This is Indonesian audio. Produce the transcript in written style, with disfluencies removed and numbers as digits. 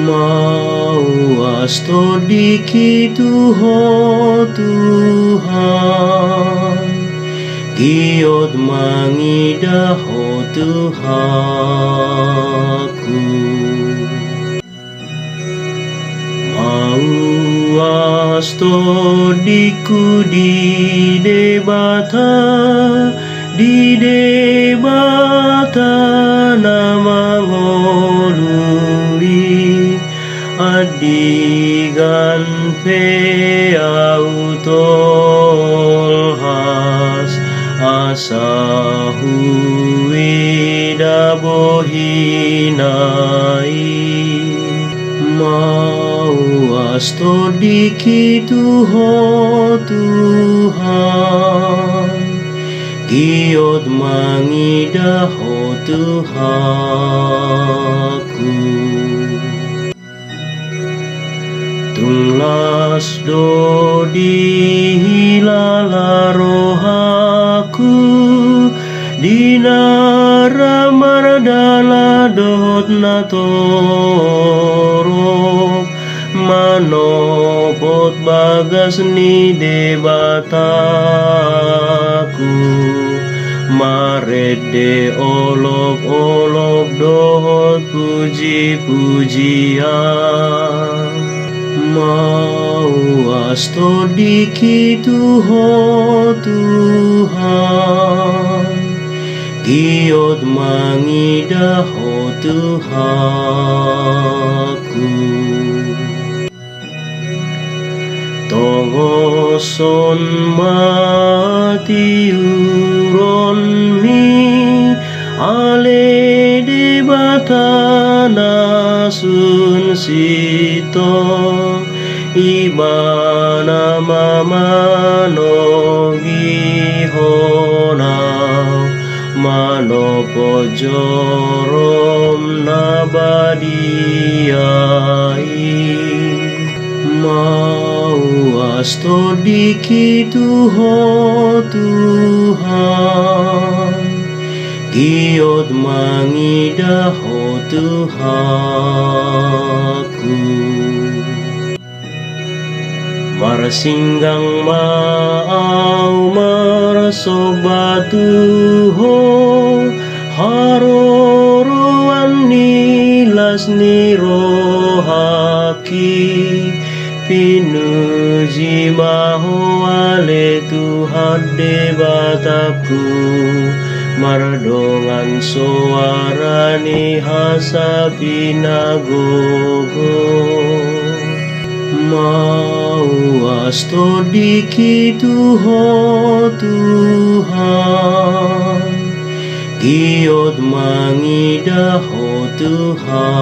Mau astodiki tuho Tuhan, giot mangidaho Tuhaku. Mau astodiku di debata nama ngolui adigan pe autol has asahui dabohinai. Mau astodiki tuho Tuhan, giot mangidaho Tuhaku. Tunglas dodi hilala rohaku, dinara mardala dot natoro, manopot bagas ni debataku, marede olok dohot puji-pujian. Mau astodiki tuho Tuhan, giot mangidaho Tuhaku. Tongoson matiuron mi ale debatana sun sito, ibana mamano gihona mano pojorom nabadiai. Mau astodiki tuho Tuhan, giot mangidaho Tuhaku. Marsinggang mau marsobatuho, haroroan nilas nirohaki, pinuji maho ale Tuhan debataku, mardongan suarani hasapinagogo. Mau astodiki tuho Tuhan, giot mangidaho Tuhaku.